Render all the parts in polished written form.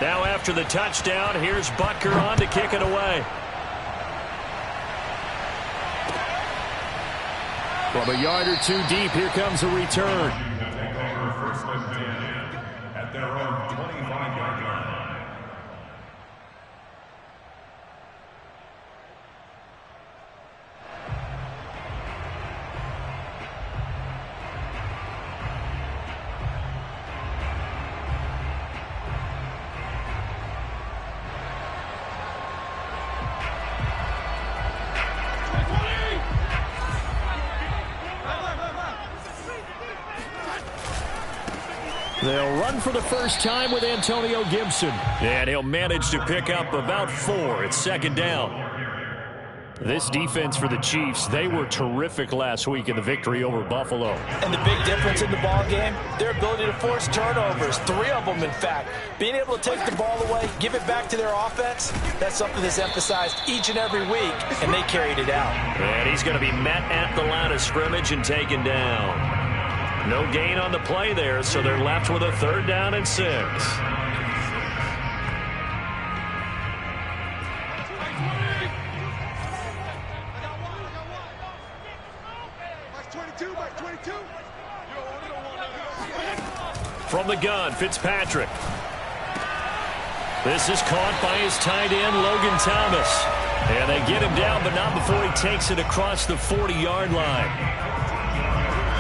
Now after the touchdown, here's Butker on to kick it away. From a yard or two deep, here comes a return. At their own 25-yard line. They'll run for the first time with Antonio Gibson. And he'll manage to pick up about 4. It's second down. This defense for the Chiefs, they were terrific last week in the victory over Buffalo. And the big difference in the ball game, their ability to force turnovers, 3 of them in fact. Being able to take the ball away, give it back to their offense, that's something that's emphasized each and every week, and they carried it out. And he's going to be met at the line of scrimmage and taken down. No gain on the play there, so they're left with a 3rd down and 6. From the gun, Fitzpatrick. This is caught by his tight end, Logan Thomas. And they get him down, but not before he takes it across the 40-yard line.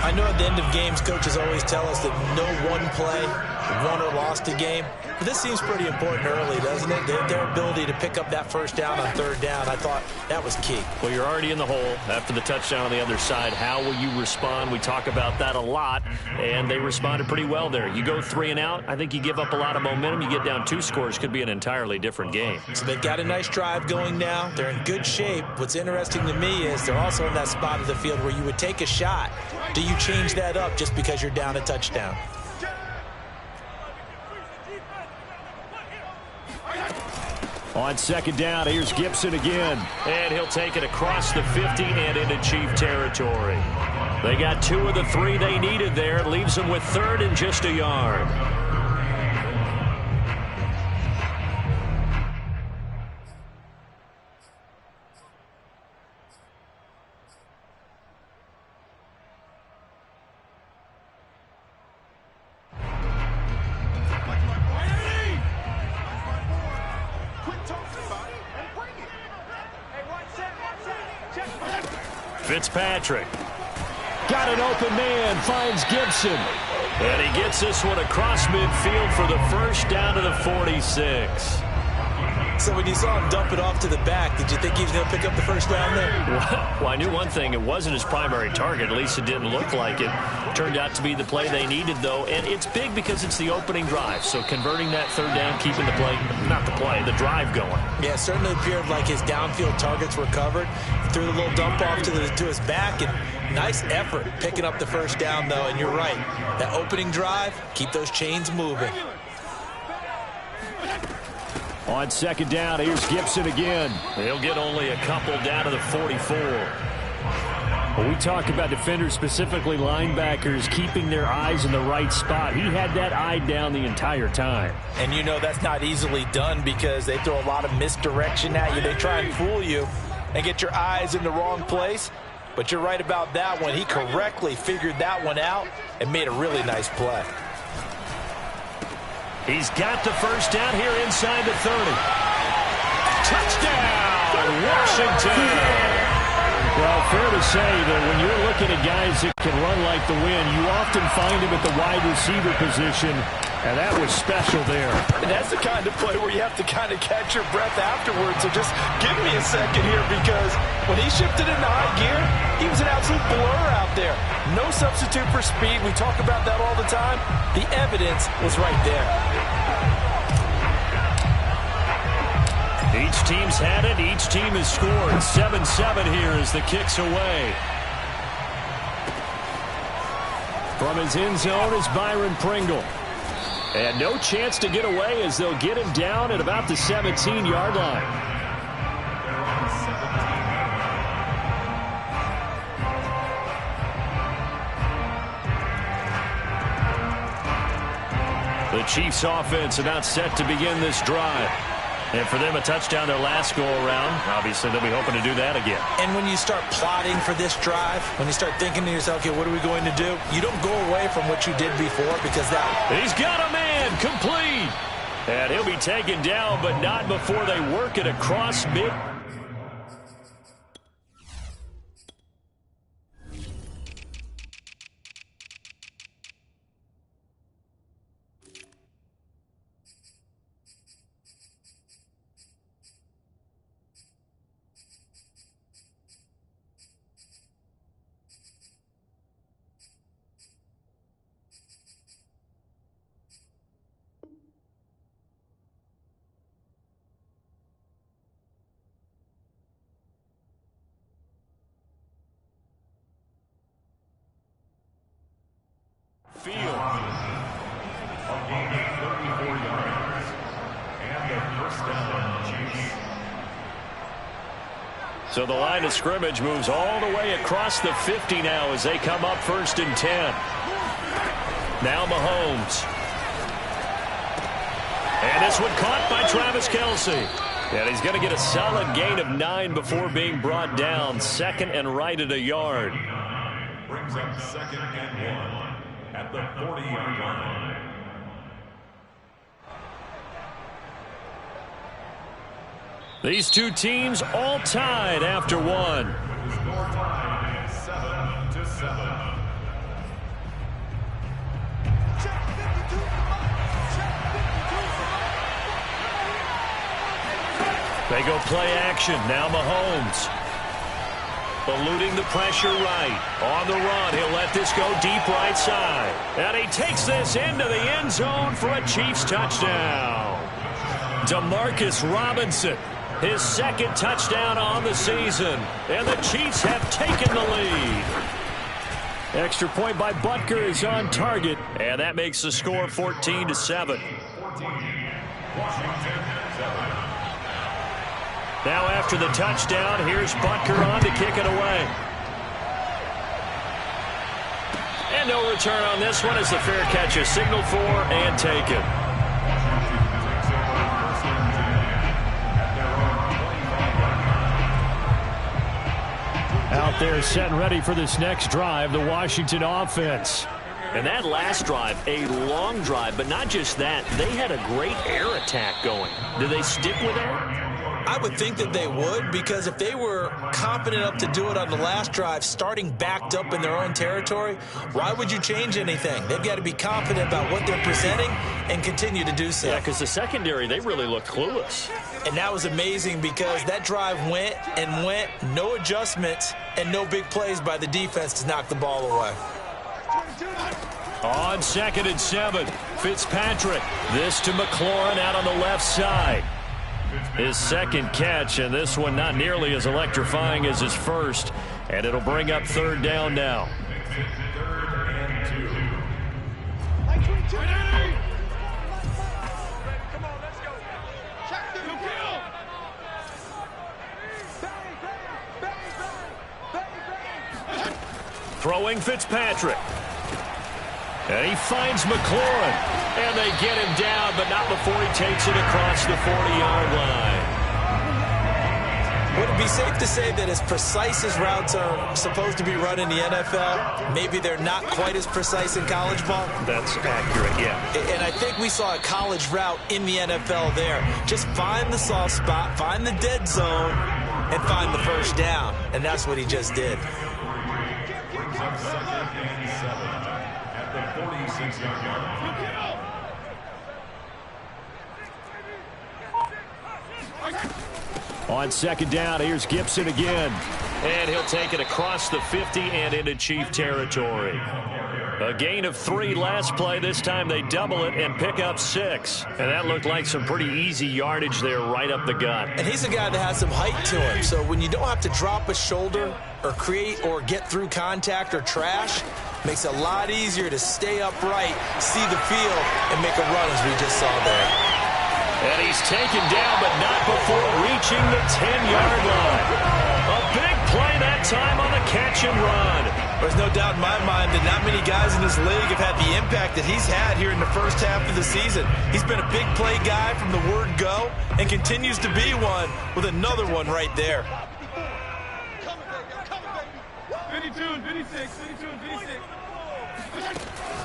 I know at the end of games, coaches always tell us that no one play won or lost a game. But this seems pretty important early, doesn't it? Their ability to pick up that first down on 3rd down, I thought that was key. Well, you're already in the hole after the touchdown on the other side. How will you respond? We talk about that a lot, and they responded pretty well there. You go 3 and out, I think you give up a lot of momentum. You get down 2 scores, could be an entirely different game. So they've got a nice drive going now. They're in good shape. What's interesting to me is they're also in that spot of the field where you would take a shot. Do you change that up just because you're down a touchdown? On 2nd down, here's Gibson again. And he'll take it across the 50 and into Chief territory. They got 2 of the 3 they needed there. It leaves them with 3rd and just a yard. Fitzpatrick. Got an open man, finds Gibson. And he gets this one across midfield for the first down to the 46. So when you saw him dump it off to the back, did you think he was going to pick up the first down there? Well, I knew one thing. It wasn't his primary target. At least it didn't look like it. Turned out to be the play they needed, though. And it's big because it's the opening drive. So converting that 3rd down, keeping the play, not the play, the drive going. Yeah, it certainly appeared like his downfield targets were covered. Threw the little dump off to his back, and nice effort picking up the first down, though. And you're right. That opening drive, keep those chains moving. On 2nd down, here's Gibson again. He'll get only a couple down to the 44. When we talk about defenders, specifically linebackers, keeping their eyes in the right spot, he had that eye down the entire time. And you know that's not easily done because they throw a lot of misdirection at you. They try and fool you and get your eyes in the wrong place. But you're right about that one. He correctly figured that one out and made a really nice play. He's got the first down here inside the 30. Touchdown, Washington! Well, fair to say that when you're looking at guys that can run like the wind, you often find him at the wide receiver position, and that was special there. And that's the kind of play where you have to kind of catch your breath afterwards. So just give me a second here, because when he shifted into high gear, he was an absolute blur out there. No substitute for speed. We talk about that all the time. The evidence was right there. Each team's had it. Each team has scored. 7-7 here as the kick's away. From his end zone is Byron Pringle. And no chance to get away as they'll get him down at about the 17-yard line. The Chiefs offense about set to begin this drive. And for them, a touchdown their last go-around. Obviously, they'll be hoping to do that again. And when you start plotting for this drive, when you start thinking to yourself, okay, what are we going to do? You don't go away from what you did before because that... He's got a man, complete. And he'll be taken down, but not before they work it across mid... field. A gain of 34 yards. And the first down, Chiefs. So the line of scrimmage moves all the way across the 50 now as they come up 1st and 10. Now Mahomes. And this one caught by Travis Kelce. And he's going to get a solid gain of 9 before being brought down. 2nd and right at a yard. Brings up 2nd and 1 at the 40-yard line. These two teams all tied after one. With the score tied 7-7. They go play action. Now Mahomes. Eluding the pressure right. On the run, he'll let this go deep right side. And he takes this into the end zone for a Chiefs touchdown. Demarcus Robinson, his 2nd touchdown on the season. And the Chiefs have taken the lead. Extra point by Butker is on target. And that makes the score 14-7. Washington 7. Now after the touchdown, here's Butker on to kick it away. And no return on this one as the fair catch is signaled for and taken. Out there set and ready for this next drive, the Washington offense. And that last drive, a long drive, but not just that. They had a great air attack going. Do they stick with that? I would think that they would, because if they were confident enough to do it on the last drive, starting backed up in their own territory, why would you change anything? They've got to be confident about what they're presenting and continue to do so. Yeah, because the secondary, they really looked clueless. And that was amazing because that drive went and went, no adjustments and no big plays by the defense to knock the ball away. On 2nd and 7, Fitzpatrick. This to McLaurin out on the left side. His 2nd catch, and this one not nearly as electrifying as his first. And it'll bring up 3rd down now. 3rd and 2. Come on, let's go. Check the Throwing Fitzpatrick. And he finds McLaurin. And they get him down, but not before he takes it across the 40-yard line. Would it be safe to say that as precise as routes are supposed to be run in the NFL, maybe they're not quite as precise in college ball? That's accurate, yeah. And I think we saw a college route in the NFL there. Just find the soft spot, find the dead zone, and find the first down. And that's what he just did. Brings up 2nd and 7 at the 46-yard line. On 2nd down, here's Gibson again. And he'll take it across the 50 and into Chief territory. A gain of 3 last play. This time they double it and pick up 6. And that looked like some pretty easy yardage there right up the gut. And he's a guy that has some height to him. So when you don't have to drop a shoulder or create or get through contact or trash, makes it a lot easier to stay upright, see the field, and make a run as we just saw there. And he's taken down, but not before reaching the 10-yard line. A big play that time on the catch and run. There's no doubt in my mind that not many guys in this league have had the impact that he's had here in the first half of the season. He's been a big play guy from the word go and continues to be one with another one right there. 52 and 56, 52 and 56.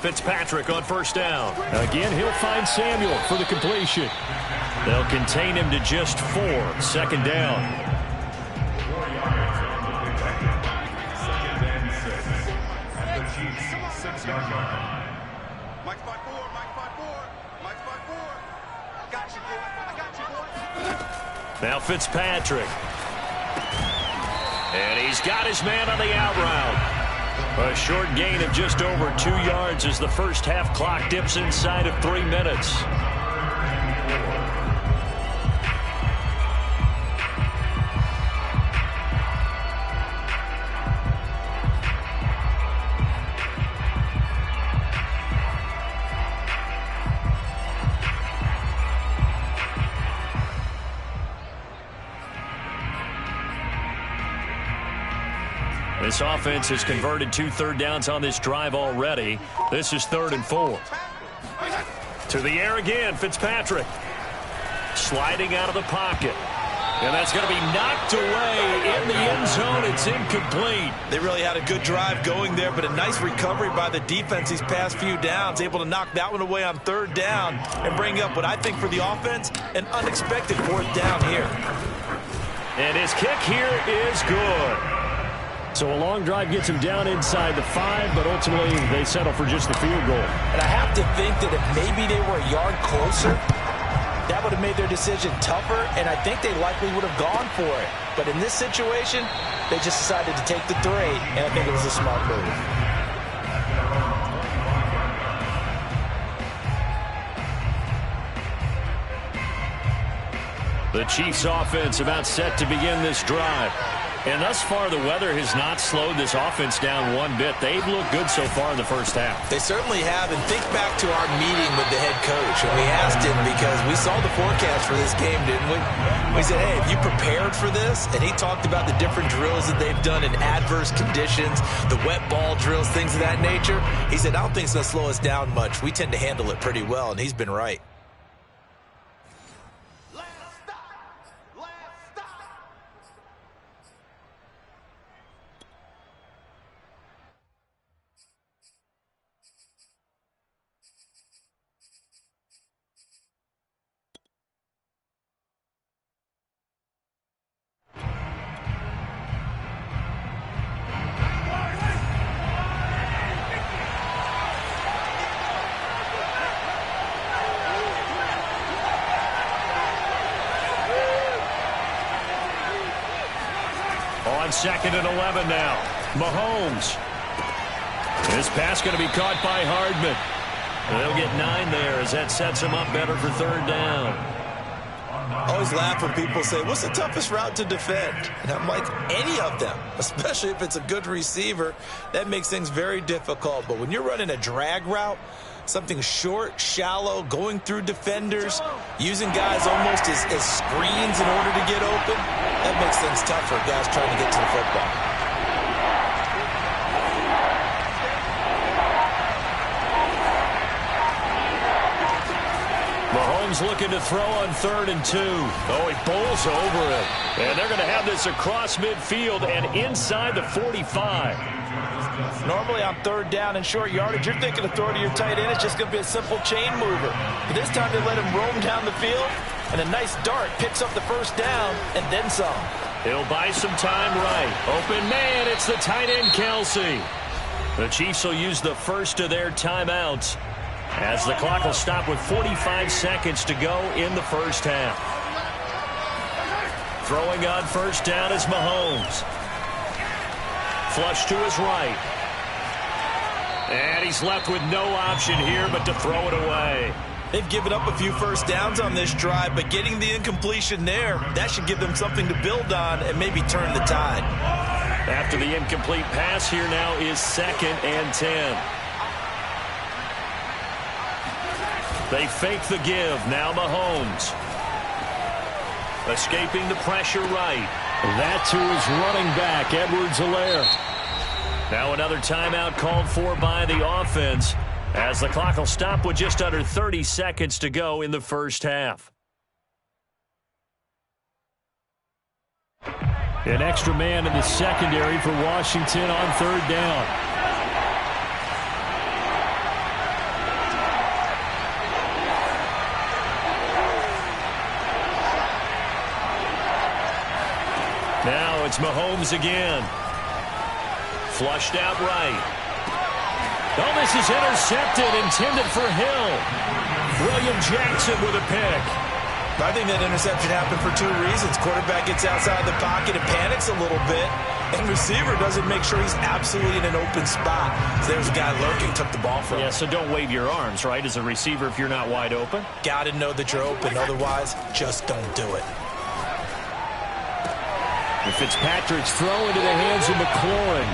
Fitzpatrick on first down. Again, he'll find Samuel for the completion. They'll contain him to just 4. Second down. Mike's by 4, Mike's by 4, Mike's by 4. I got you, boy. I got you, boy. Now Fitzpatrick. And he's got his man on the out route. A short gain of just over 2 yards as the first half clock dips inside of 3 minutes. This offense has converted 2 third downs on this drive already. This is 3rd and 4. To the air again, Fitzpatrick. Sliding out of the pocket. And that's going to be knocked away in the end zone. It's incomplete. They really had a good drive going there, but a nice recovery by the defense these past few downs, able to knock that one away on 3rd down and bring up what I think for the offense, an unexpected 4th down here. And his kick here is good. So a long drive gets him down inside the 5, but ultimately they settle for just the field goal. And I have to think that if maybe they were a yard closer, that would have made their decision tougher, and I think they likely would have gone for it. But in this situation, they just decided to take the 3, and I think it was a smart move. The Chiefs offense about set to begin this drive. And thus far, the weather has not slowed this offense down one bit. They've looked good so far in the first half. They certainly have. And think back to our meeting with the head coach. And we asked him because we saw the forecast for this game, didn't we? We said, hey, have you prepared for this? And he talked about the different drills that they've done in adverse conditions, the wet ball drills, things of that nature. He said, I don't think it's going to slow us down much. We tend to handle it pretty well, and he's been right. On 2nd and 11 now. Mahomes. This pass going to be caught by Hardman. They'll get 9 there as that sets him up better for 3rd down. I always laugh when people say, what's the toughest route to defend? And I'm like, any of them, especially if it's a good receiver. That makes things very difficult. But when you're running a drag route, something short, shallow, going through defenders, using guys almost as screens in order to get open, that makes things tough for guys trying to get to the football. Mahomes looking to throw on 3rd and 2. Oh, he bowls over it. And they're going to have this across midfield and inside the 45. Normally on 3rd down and short yardage, you're thinking of throw to your tight end. It's just going to be a simple chain mover. But this time they let him roam down the field, and a nice dart picks up the 1st down and then some. He'll buy some time right. Open man, it's the tight end, Kelsey. The Chiefs will use the first of their timeouts as the clock will stop with 45 seconds to go in the first half. Throwing on 1st down is Mahomes. Flush to his right. And he's left with no option here but to throw it away. They've given up a few 1st downs on this drive, but getting the incompletion there, that should give them something to build on and maybe turn the tide. After the incomplete pass, here now is 2nd and 10. They fake the give. Now Mahomes. Escaping the pressure right. That to his running back, Edwards-Helaire. Now another timeout called for by the offense as the clock will stop with just under 30 seconds to go in the first half. An extra man in the secondary for Washington on third down. Now it's Mahomes again. Flushed out right. Oh, this is intercepted, intended for Hill. William Jackson with a pick. I think that interception happened for two reasons. Quarterback gets outside the pocket and panics a little bit, and receiver doesn't make sure he's absolutely in an open spot. So there's a guy lurking, took the ball from him. Yeah, so don't wave your arms, right, as a receiver if you're not wide open. Got to know that you're open. Otherwise, just don't do it. And Fitzpatrick's throw into the hands of McLaurin.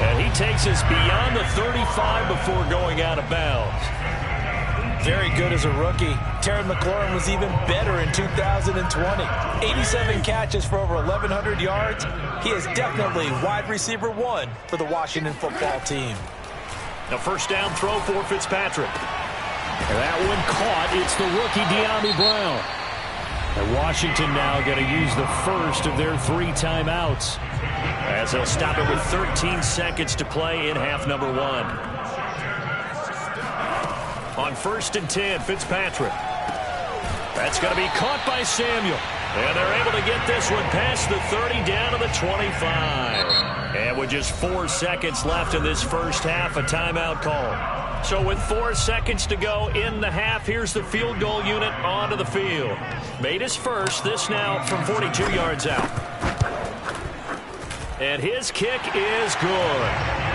And he takes us beyond the 35 before going out of bounds. Very good as a rookie. Terry McLaurin was even better in 2020. 87 catches for over 1,100 yards. He is definitely wide receiver one for the Washington football team. Now first down throw for Fitzpatrick. And that one caught. It's the rookie De'Ami Brown. And Washington now going to use the first of their 3 timeouts, as they'll stop it with 13 seconds to play in half number 1. On 1st and 10, Fitzpatrick. That's going to be caught by Samuel. And they're able to get this one past the 30 down to the 25. And with just 4 seconds left in this first half, a timeout call. So with 4 seconds to go in the half, here's the field goal unit onto the field. Made his first, this now from 42 yards out. And his kick is good.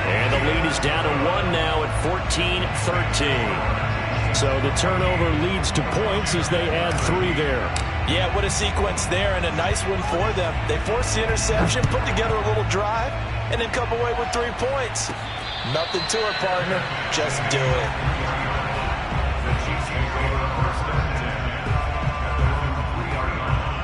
And the lead is down to 1 now at 14-13. So the turnover leads to points as they add 3 there. Yeah, what a sequence there, and a nice one for them. They forced the interception, put together a little drive, and then come away with 3 points. Nothing to it, partner. Just do it. The Chiefs take over first and 10 at the 3-yard line.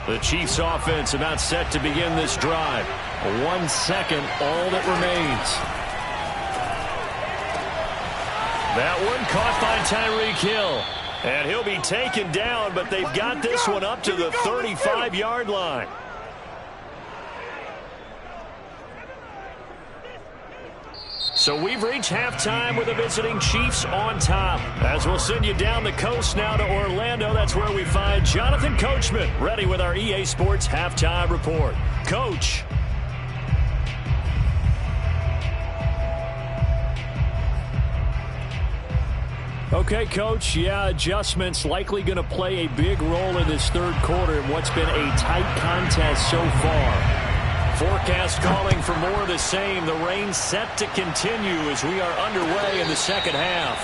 The Chiefs offense about set to begin this drive. 1 second, all that remains. That one caught by Tyreek Hill. And he'll be taken down, but they've got this one up to the 35-yard line. So we've reached halftime with the visiting Chiefs on top. As we'll send you down the coast now to Orlando, that's where we find Jonathan Coachman, ready with our EA Sports Halftime Report. Coach. Okay, Coach, yeah, adjustments likely going to play a big role in this third quarter in what's been a tight contest so far. Forecast calling for more of the same. The rain set to continue as we are underway in the second half.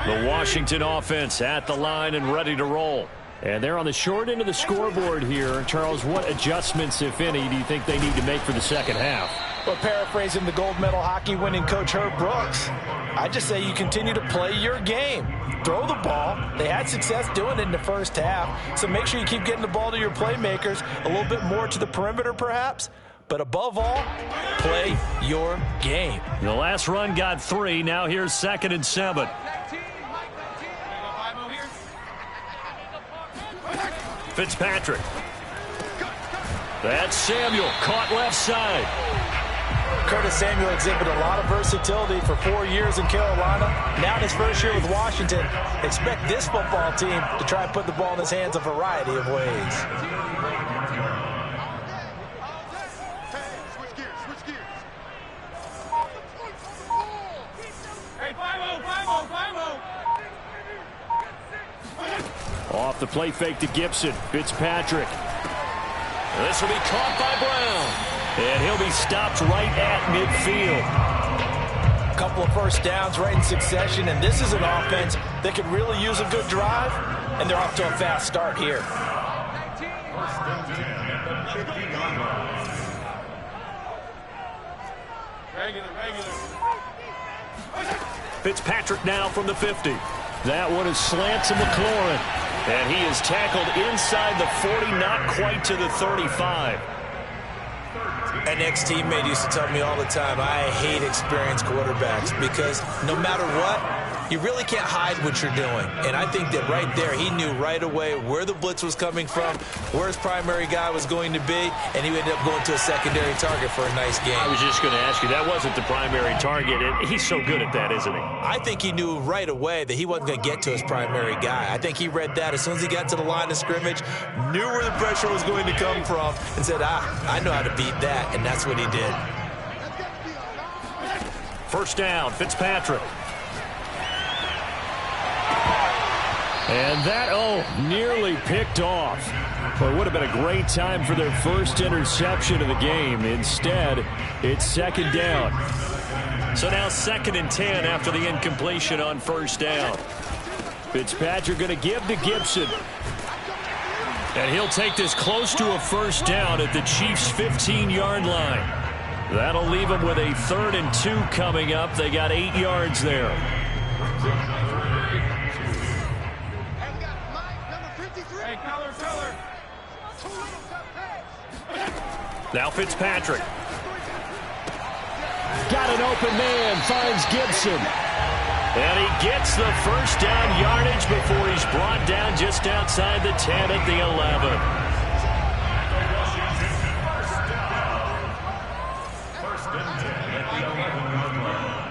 The Washington offense at the line and ready to roll. And they're on the short end of the scoreboard here. Charles, what adjustments, if any, do you think they need to make for the second half? Well, paraphrasing the gold medal hockey winning coach Herb Brooks, I just say you continue to play your game. Throw the ball. They had success doing it in the first half. So make sure you keep getting the ball to your playmakers, a little bit more to the perimeter perhaps. But above all, play your game. The last run got 3. Now here's 2nd and 7. Fitzpatrick. That's Samuel, caught left side. Curtis Samuel exhibited a lot of versatility for 4 years in Carolina. Now in his first year with Washington, expect this football team to try and put the ball in his hands a variety of ways. Switch gears. Hey, 5-0. Off the play fake to Gibson. Fitzpatrick. This will be caught by Brown. And he'll be stopped right at midfield. A couple of first downs right in succession, and this is an offense that could really use a good drive, and they're off to a fast start here. First and 10 at the 50-yard line. Fitzpatrick now from the 50. That one is slant to McLaurin. And he is tackled inside the 40, not quite to the 35. An ex-teammate used to tell me all the time, I hate experienced quarterbacks because no matter what, you really can't hide what you're doing. And I think that right there, he knew right away where the blitz was coming from, where his primary guy was going to be, and he ended up going to a secondary target for a nice game. I was just going to ask you, that wasn't the primary target. And he's so good at that, isn't he? I think he knew right away that he wasn't going to get to his primary guy. I think he read that as soon as he got to the line of scrimmage, knew where the pressure was going to come from, and said, I know how to beat that, and that's what he did. First down, Fitzpatrick. And that, nearly picked off. Well, it would have been a great time for their first interception of the game. Instead, it's second down. So now 2nd and 10 after the incompletion on first down. Fitzpatrick going to give to Gibson. And he'll take this close to a first down at the Chiefs' 15-yard line. That'll leave them with a 3rd and 2 coming up. They got 8 yards there. Now Fitzpatrick. Got an open man, finds Gibson. And he gets the first down yardage before he's brought down just outside the 10 at the 11. First and 10 at the 11-yard line.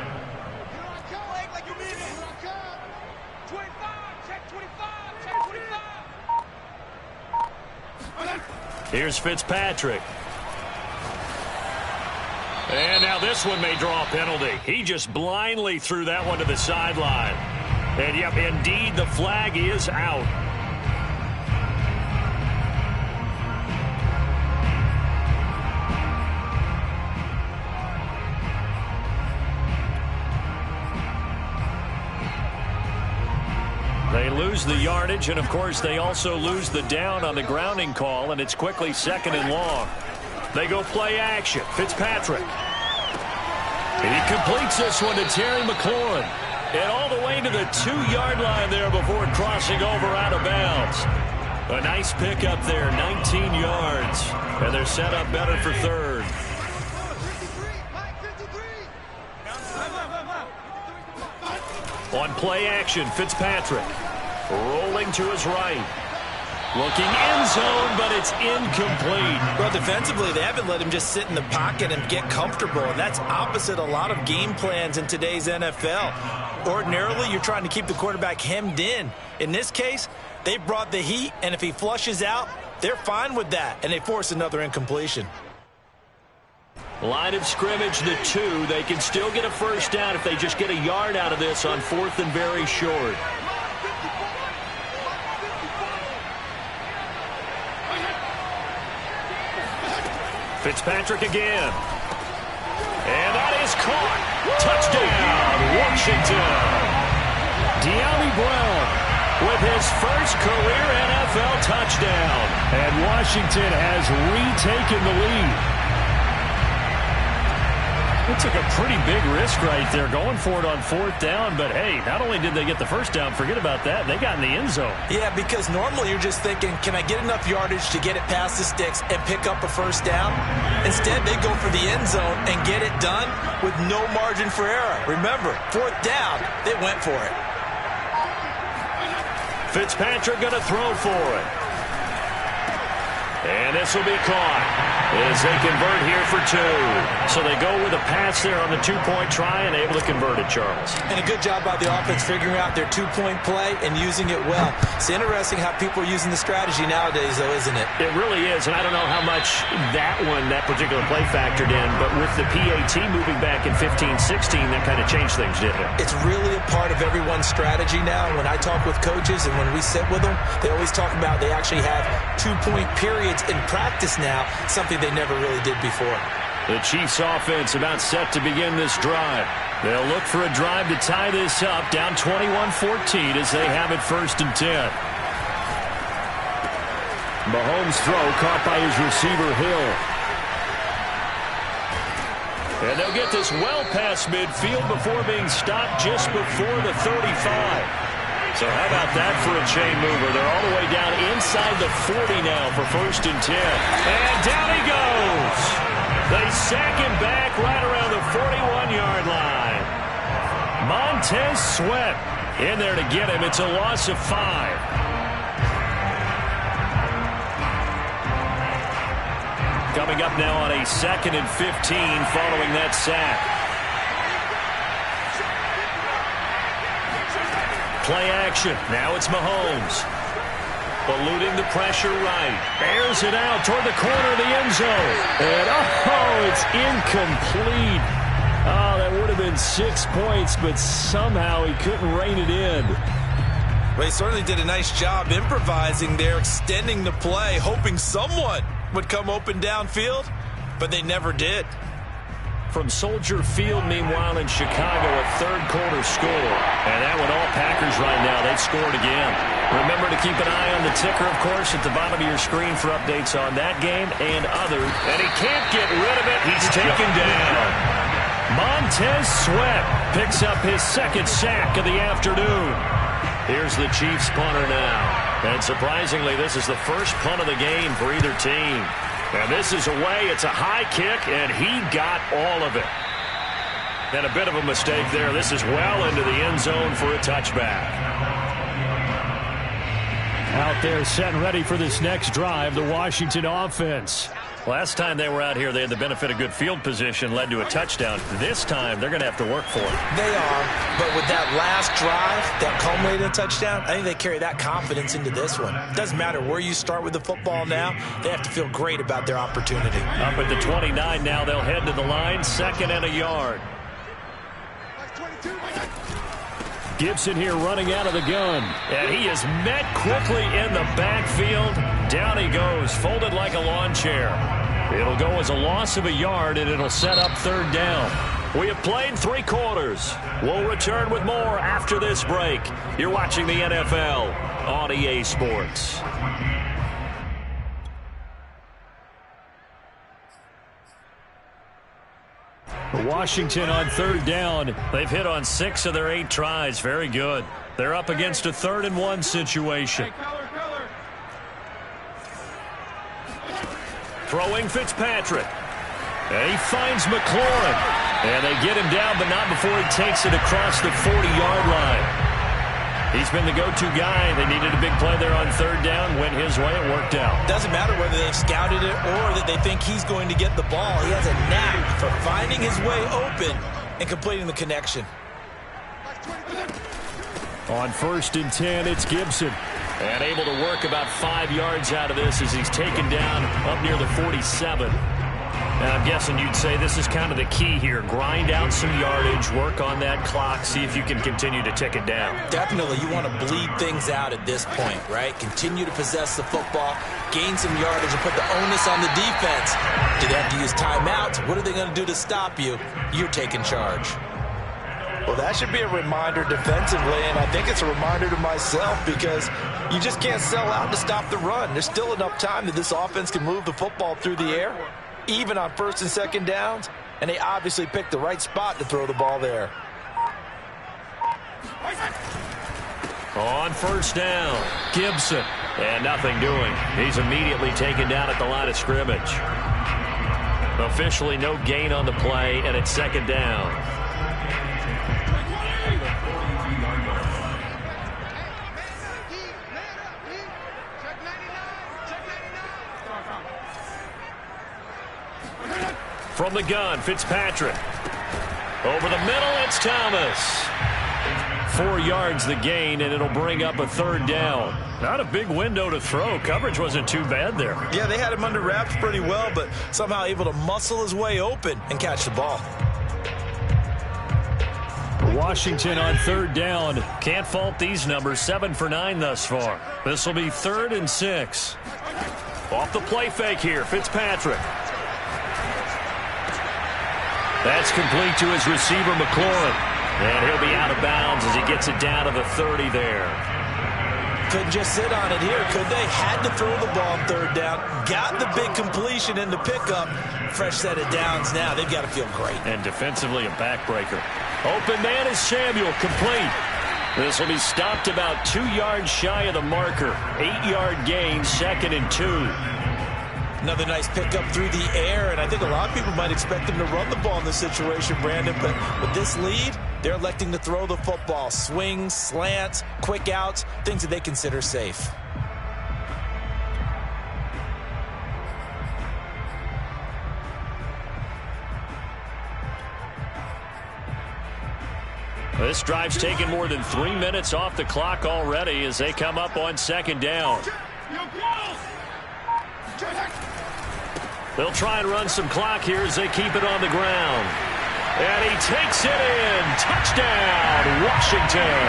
25, check 25, check 25. Here's Fitzpatrick. And now this one may draw a penalty. He just blindly threw that one to the sideline. And, yep, indeed, the flag is out. They lose the yardage, and, of course, they also lose the down on the grounding call, and it's quickly 2nd and long. They go play action. Fitzpatrick. And he completes this one to Terry McLaurin. And all the way to the 2-yard line there before crossing over out of bounds. A nice pickup there, 19 yards. And they're set up better for 3rd. On play action, Fitzpatrick. Rolling to his right. Looking end zone, but it's incomplete. Well, defensively, they haven't let him just sit in the pocket and get comfortable, and that's opposite a lot of game plans in today's NFL. Ordinarily, you're trying to keep the quarterback hemmed in. In this case, they brought the heat, and if he flushes out, they're fine with that, and they force another incompletion. Line of scrimmage, the 2. They can still get a first down if they just get a yard out of this on 4th and very short. Fitzpatrick again. And that is caught. Touchdown, Washington. De'Ami Brown with his first career NFL touchdown. And Washington has retaken the lead. It took a pretty big risk right there going for it on 4th down. But, hey, not only did they get the first down, forget about that, they got in the end zone. Yeah, because normally you're just thinking, can I get enough yardage to get it past the sticks and pick up a first down? Instead, they go for the end zone and get it done with no margin for error. Remember, 4th down, they went for it. Fitzpatrick going to throw for it. And this will be caught. as they convert here for 2. So they go with a pass there on the 2-point try and able to convert it, Charles. And a good job by the offense figuring out their 2-point play and using it well. It's interesting how people are using the strategy nowadays, though, isn't it? It really is, and I don't know how much that particular play factored in, but with the PAT moving back in 15-16, that kind of changed things, didn't it? It's really a part of everyone's strategy now. When I talk with coaches and when we sit with them, they always talk about they actually have 2-point periods in practice now, something they never really did before. The Chiefs offense about set to begin this drive. They'll look for a drive to tie this up, down 21-14 as they have it 1st and 10. Mahomes' throw caught by his receiver, Hill. And they'll get this well past midfield before being stopped just before the 35. So how about that for a chain mover? They're all the way down inside the 40 now for 1st and 10. And down he goes. They sack him back right around the 41-yard line. Montez Sweat in there to get him. It's a loss of 5. Coming up now on a 2nd and 15 following that sack. Play action. Now it's Mahomes. Eluding the pressure right. Airs it out toward the corner of the end zone. And, it's incomplete. Oh, that would have been 6 points, but somehow he couldn't rein it in. Well, he certainly did a nice job improvising there, extending the play, hoping someone would come open downfield, but they never did. From Soldier Field, meanwhile, in Chicago, a third-quarter score. And that one all Packers right now. They've scored again. Remember to keep an eye on the ticker, of course, at the bottom of your screen for updates on that game and others. And he can't get rid of it. He's taken down. Montez Sweat picks up his 2nd sack of the afternoon. Here's the Chiefs punter now. And surprisingly, this is the first punt of the game for either team. And this is away. It's a high kick, and he got all of it. And a bit of a mistake there. This is well into the end zone for a touchback. Out there set and ready for this next drive, the Washington offense. Last time they were out here, they had the benefit of good field position, led to a touchdown. This time, they're going to have to work for it. They are, but with that last drive that culminated in a touchdown, I think they carry that confidence into this one. It doesn't matter where you start with the football now. They have to feel great about their opportunity. Up at the 29 now, they'll head to the line, 2nd and a yard. Gibson here running out of the gun. And he is met quickly in the backfield. Down he goes, folded like a lawn chair. It'll go as a loss of a yard, and it'll set up 3rd down. We have played 3 quarters. We'll return with more after this break. You're watching the NFL on EA Sports. Washington on 3rd down. They've hit on 6 of their 8 tries. Very good. They're up against a 3rd and 1 situation. Throwing Fitzpatrick. And he finds McLaurin. And they get him down, but not before he takes it across the 40-yard line. He's been the go-to guy. They needed a big play there on 3rd down. Went his way. It worked out. Doesn't matter whether they've scouted it or that they think he's going to get the ball. He has a knack for finding his way open and completing the connection. On 1st and 10, it's Gibson. And able to work about 5 yards out of this as he's taken down up near the 47. And I'm guessing you'd say this is kind of the key here. Grind out some yardage, work on that clock, see if you can continue to tick it down. Definitely. You want to bleed things out at this point, right? Continue to possess the football, gain some yardage, and put the onus on the defense. Do they have to use timeouts? What are they going to do to stop you? You're taking charge. Well, that should be a reminder defensively, and I think it's a reminder to myself because you just can't sell out to stop the run. There's still enough time that this offense can move the football through the air, even on 1st and 2nd downs, and they obviously picked the right spot to throw the ball there. On 1st down, Gibson. And nothing doing. He's immediately taken down at the line of scrimmage. Officially no gain on the play, and it's 2nd down. From the gun, Fitzpatrick. Over the middle, it's Thomas. 4 yards the gain, and it'll bring up a third down. Not a big window to throw. Coverage wasn't too bad there. Yeah, they had him under wraps pretty well, but somehow able to muscle his way open and catch the ball. Washington on third down. Can't fault these numbers. 7 for 9 thus far. This will be 3rd and 6. Off the play fake here, Fitzpatrick. That's complete to his receiver, McLaurin. And he'll be out of bounds as he gets it down to the 30 there. Couldn't just sit on it here, could they? Had to throw the ball on third down. Got the big completion in the pickup. Fresh set of downs now. They've got to feel great. And defensively, a backbreaker. Open man is Samuel, complete. This will be stopped about 2 yards shy of the marker. 8-yard gain, 2nd and 2. Another nice pickup through the air, and I think a lot of people might expect him to run the ball in this situation, Brandon, but with this lead, they're electing to throw the football. Swings, slants, quick outs, things that they consider safe. This drive's taken more than 3 minutes off the clock already as they come up on 2nd down. They'll try and run some clock here as they keep it on the ground. And he takes it in. Touchdown, Washington.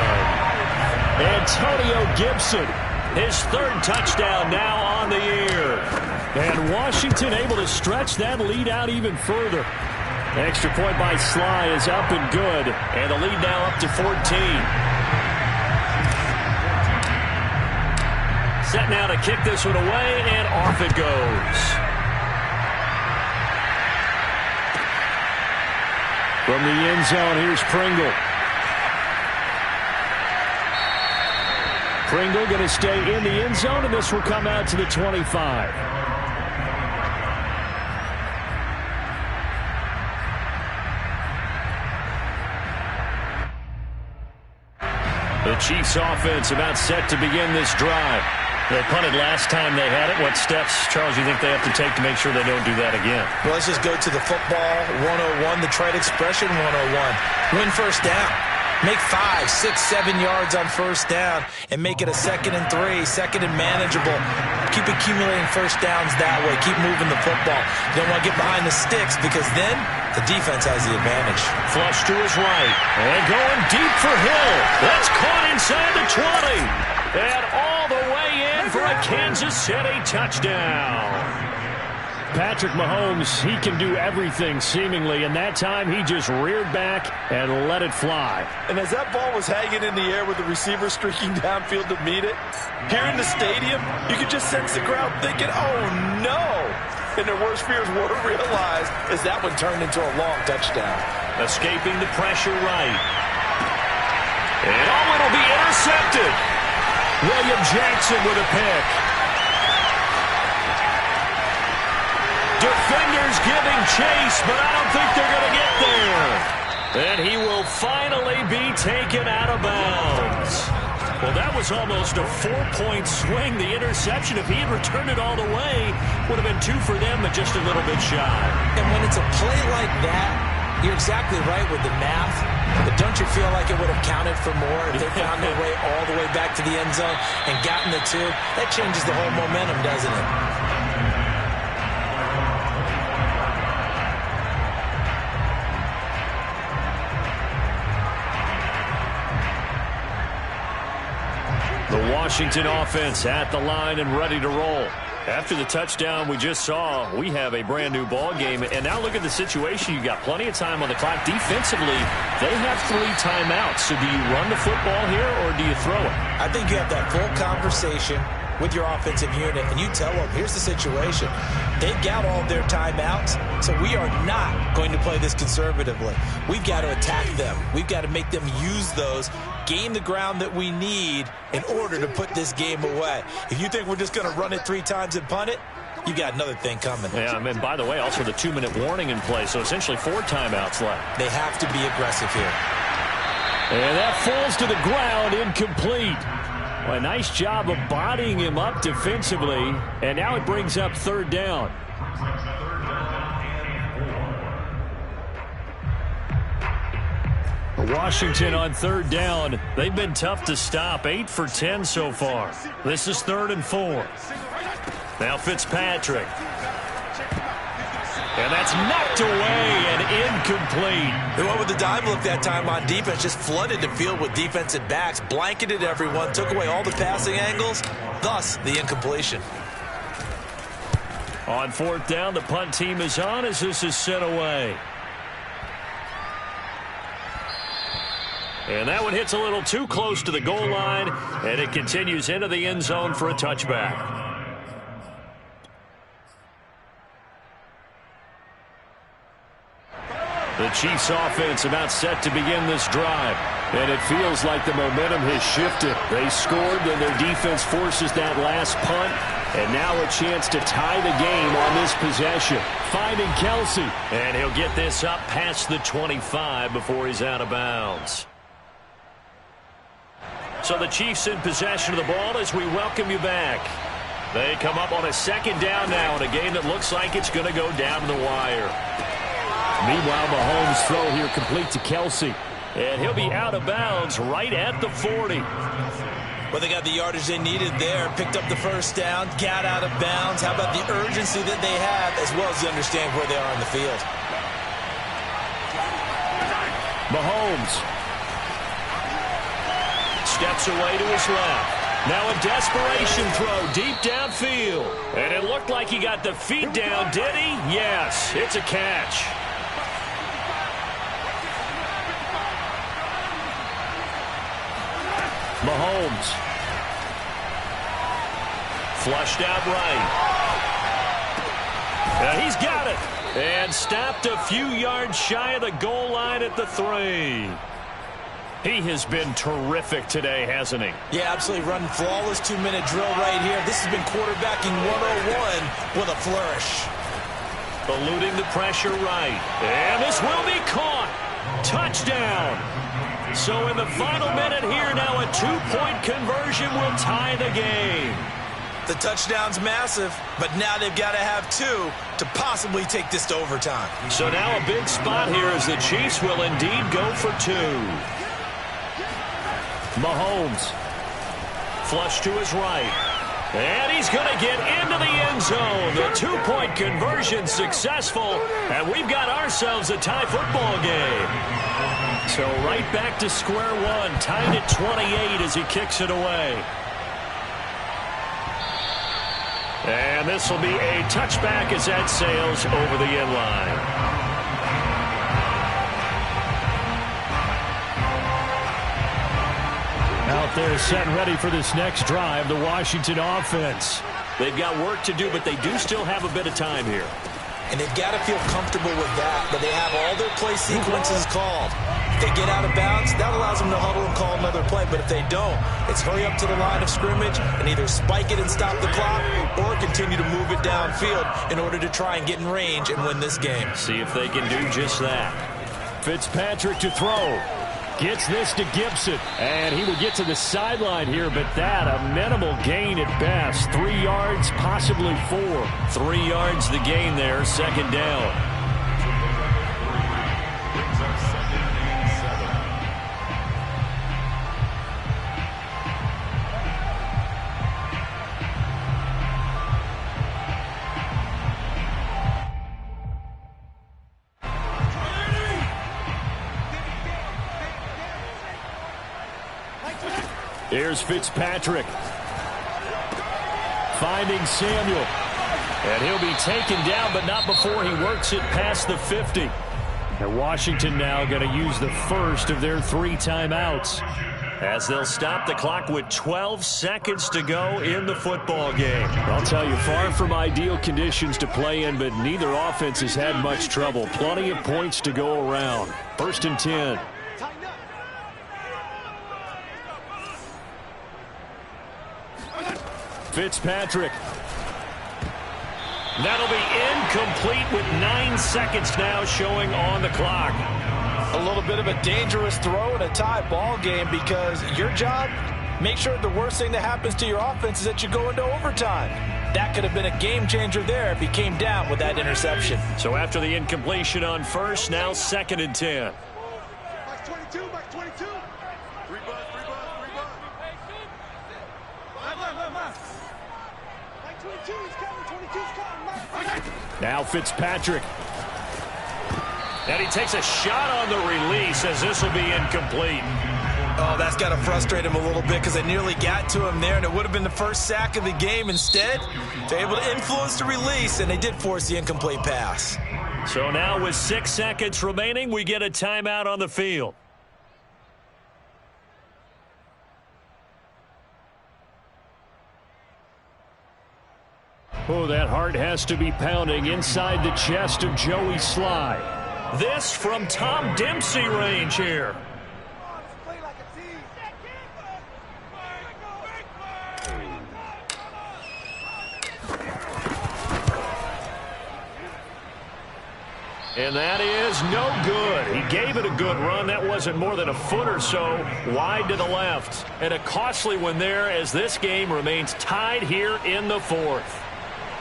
Antonio Gibson, his 3rd touchdown now on the year. And Washington able to stretch that lead out even further. Extra point by Sly is up and good. And the lead now up to 14. Set now to kick this one away, and off it goes. From the end zone, here's Pringle. Pringle going to stay in the end zone, and this will come out to the 25. The Chiefs offense about set to begin this drive. They punted last time they had it. What steps, Charles, do you think they have to take to make sure they don't do that again? Well, let's just go to the football 101, the trade expression 101. Win first down. Make 5, 6, 7 yards on first down and make it a 2nd and 3, 2nd and manageable. Keep accumulating first downs that way. Keep moving the football. You don't want to get behind the sticks because then the defense has the advantage. Flush to his right. And going deep for Hill. That's caught inside the 20. And all the way in for a Kansas City touchdown. Patrick Mahomes, he can do everything seemingly, and that time he just reared back and let it fly. And as that ball was hanging in the air with the receiver streaking downfield to meet it, here in the stadium, you could just sense the crowd thinking, oh no! And their worst fears were realized as that one turned into a long touchdown. Escaping the pressure right. And it'll be intercepted. William Jackson with a pick. Defenders giving chase, but I don't think they're going to get there. And he will finally be taken out of bounds. Well, that was almost a 4-point swing. The interception, if he had returned it all the way, would have been 2 for them, but just a little bit shy. And when it's a play like that, you're exactly right with the math. But don't you feel like it would have counted for more if they found their way all the way back to the end zone and gotten the 2? That changes the whole momentum, doesn't it? The Washington offense at the line and ready to roll. After the touchdown we just saw, we have a brand new ball game. And now look at the situation. You got plenty of time on the clock. Defensively, they have 3 timeouts. So do you run the football here or do you throw it? I think you have that full conversation with your offensive unit, and you tell them, here's the situation. They've got all their timeouts, so we are not going to play this conservatively. We've got to attack them. We've got to make them use those, gain the ground that we need in order to put this game away. If you think we're just going to run it 3 times and punt it, you got another thing coming. Yeah, and by the way, also the 2-minute warning in play, so essentially 4 timeouts left. They have to be aggressive here. And that falls to the ground, incomplete. Well, a nice job of bodying him up defensively, and now it brings up 3rd down. Washington on third down. They've been tough to stop. 8 for 10 so far. This is 3rd and 4. Now Fitzpatrick. And that's knocked away and incomplete. They went with the dime look that time on defense. Just flooded the field with defensive backs. Blanketed everyone. Took away all the passing angles. Thus, the incompletion. On 4th down, the punt team is on as this is sent away. And that one hits a little too close to the goal line, and it continues into the end zone for a touchback. The Chiefs offense about set to begin this drive. And it feels like the momentum has shifted. They scored, then their defense forces that last punt. And now a chance to tie the game on this possession. Finding Kelce. And he'll get this up past the 25 before he's out of bounds. So the Chiefs in possession of the ball as we welcome you back. They come up on a 2nd down now in a game that looks like it's going to go down to the wire. Meanwhile, Mahomes' throw here complete to Kelce. And he'll be out of bounds right at the 40. Well, they got the yardage they needed there. Picked up the 1st down. Got out of bounds. How about the urgency that they have as well as the understand where they are on the field. Mahomes steps away to his left. Now a desperation throw deep downfield. And it looked like he got the feet down, did he? Yes, it's a catch. Mahomes. Flushed out right. He's got it. And stopped a few yards shy of the goal line at the 3. He has been terrific today, hasn't he? Yeah, absolutely. Running flawless 2-minute drill right here. This has been quarterbacking 101 with a flourish. Eluding the pressure right. And this will be caught. Touchdown. So in the final minute here, now a 2-point conversion will tie the game. The touchdown's massive, but now they've got to have 2 to possibly take this to overtime. So now a big spot here as the Chiefs will indeed go for 2. Mahomes. Flush to his right. And he's going to get into the end zone. The 2-point conversion successful, and we've got ourselves a tie football game. So right back to square one, tied at 28 as he kicks it away. And this will be a touchback as that sails over the end line. Out there set and ready for this next drive, the Washington offense. They've got work to do, but they do still have a bit of time here. And they've got to feel comfortable with that, but they have all their play sequences called. If they get out of bounds, that allows them to huddle and call another play. But if they don't, it's hurry up to the line of scrimmage and either spike it and stop the clock or continue to move it downfield in order to try and get in range and win this game. See if they can do just that. Fitzpatrick to throw. Gets this to Gibson. And he will get to the sideline here, but that a minimal gain at best. 3 yards, possibly 4. 3 yards the gain there, 2nd down. Here's Fitzpatrick. Finding Samuel. And he'll be taken down, but not before he works it past the 50. And Washington now going to use the first of their 3 timeouts, as they'll stop the clock with 12 seconds to go in the football game. I'll tell you, far from ideal conditions to play in, but neither offense has had much trouble. Plenty of points to go around. 1st and 10. Fitzpatrick. That'll be incomplete with 9 seconds now showing on the clock. A little bit of a dangerous throw in a tie ball game because your job, make sure the worst thing that happens to your offense is that you go into overtime. That could have been a game changer there if he came down with that interception. So after the incompletion on first, now 2nd and 10. Max 22, Max 22. Three buzz. Max 22 is coming, 22's coming, Max. Now Fitzpatrick. And he takes a shot on the release as this will be incomplete. Oh, that's got to frustrate him a little bit because they nearly got to him there, and it would have been the first sack of the game. Instead, they're able to influence the release, and they did force the incomplete pass. So now with 6 seconds remaining, we get a timeout on the field. Oh, that heart has to be pounding inside the chest of Joey Slye. This from Tom Dempsey range here. And that is no good. He gave it a good run. That wasn't more than a foot or so wide to the left. And a costly one there as this game remains tied here in the fourth.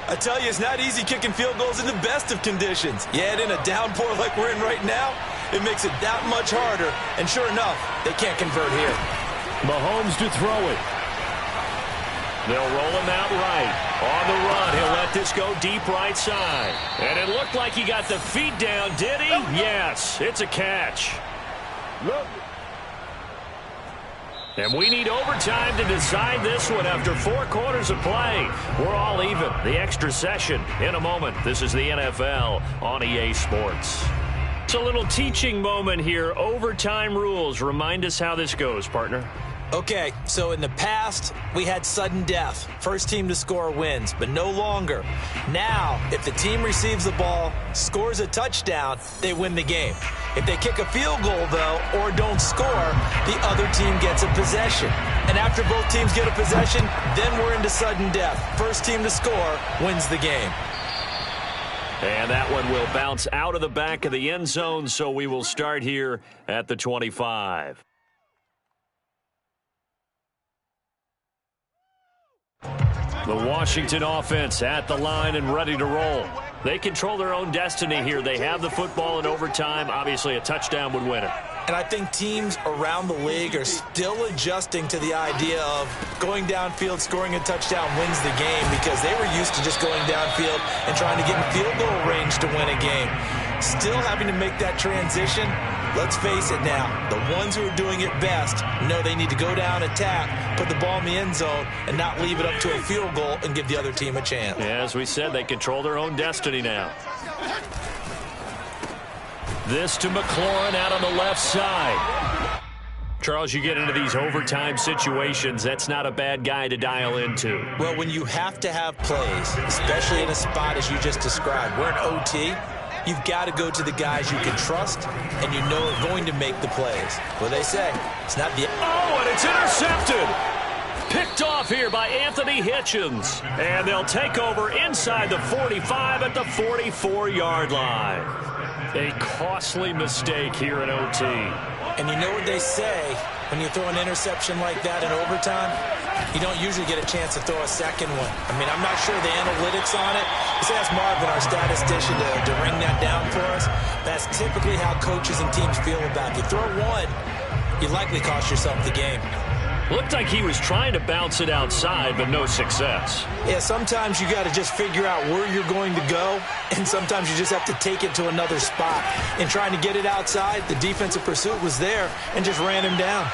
I tell you, it's not easy kicking field goals in the best of conditions. Yet in a downpour like we're in right now, it makes it that much harder. And sure enough, they can't convert here. Mahomes to throw it. They'll roll him out right. On the run, he'll let this go deep right side. And it looked like he got the feet down, did he? Yes, it's a catch. And we need overtime to decide this one after 4 quarters of play. We're all even. The extra session in a moment. This is the NFL on EA Sports. It's a little teaching moment here. Overtime rules. Remind us how this goes, partner. Okay, so in the past, we had sudden death. First team to score wins, but no longer. Now, if the team receives the ball, scores a touchdown, they win the game. If they kick a field goal, though, or don't score, the other team gets a possession. And after both teams get a possession, then we're into sudden death. First team to score wins the game. And that one will bounce out of the back of the end zone, so we will start here at the 25. The Washington offense at the line and ready to roll. They control their own destiny here. They have the football in overtime. Obviously, a touchdown would win it. And I think teams around the league are still adjusting to the idea of going downfield, scoring a touchdown wins the game because they were used to just going downfield and trying to get in field goal range to win a game. Still having to make that transition. Let's face it now, the ones who are doing it best know they need to go down, attack, put the ball in the end zone, and not leave it up to a field goal and give the other team a chance. Yeah, as we said, they control their own destiny now. This to McLaurin out on the left side. Charles, you get into these overtime situations, that's not a bad guy to dial into. Well, when you have to have plays, especially in a spot as you just described, we're in OT, you've got to go to the guys you can trust and you know are going to make the plays. What they say, it's not the... Oh, and it's intercepted! Picked off here by Anthony Hitchens. And they'll take over inside the 45 at the 44-yard line. A costly mistake here in OT. And you know what they say, when you throw an interception like that in overtime, you don't usually get a chance to throw a second one. I mean, I'm not sure the analytics on it. Let's ask Marvin, our statistician, to ring that down for us. That's typically how coaches and teams feel about it. You throw one, you likely cost yourself the game. Looked like he was trying to bounce it outside, but no success. Yeah, sometimes you got to just figure out where you're going to go, and sometimes you just have to take it to another spot. In trying to get it outside, the defensive pursuit was there and just ran him down.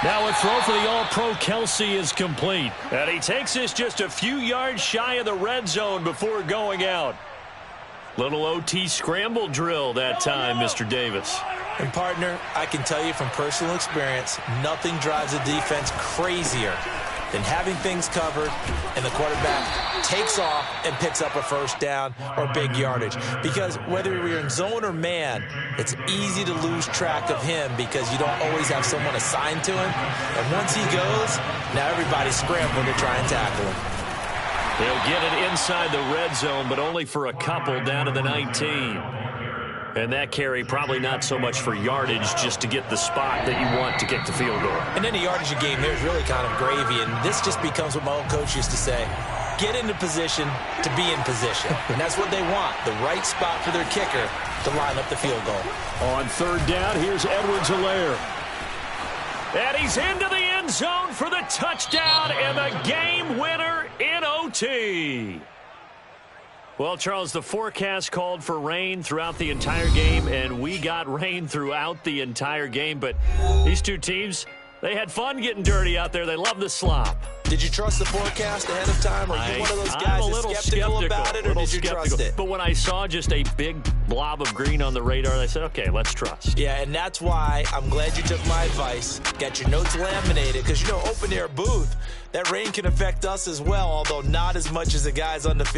Now a throw for the All-Pro Kelsey is complete. And he takes this just a few yards shy of the red zone before going out. Little OT scramble drill that time, Mr. Davis. And, partner, I can tell you from personal experience, nothing drives a defense crazier than having things covered and the quarterback takes off and picks up a first down or big yardage. Because whether you're in zone or man, it's easy to lose track of him because you don't always have someone assigned to him. And once he goes, now everybody's scrambling to try and tackle him. They'll get it inside the red zone, but only for a couple down to the 19. And that carry probably not so much for yardage, just to get the spot that you want to get the field goal. And any yardage you gain there is really kind of gravy, and this just becomes what my old coach used to say. get into position to be in position. And that's what they want, the right spot for their kicker to line up the field goal. On third down, here's Edwards-Helaire. And he's into the end zone for the touchdown and the game winner in OT. Well, Charles, the forecast called for rain throughout the entire game, and we got rain throughout the entire game. But these two teams, they had fun getting dirty out there. They love the slop. Did you trust the forecast ahead of time? Are you one of those guys that's skeptical about it, or did you trust it? But when I saw just a big blob of green on the radar, I said, okay, let's trust. Yeah, and that's why I'm glad you took my advice. Got your notes laminated, because, open-air booth, that rain can affect us as well, although not as much as the guys on the field.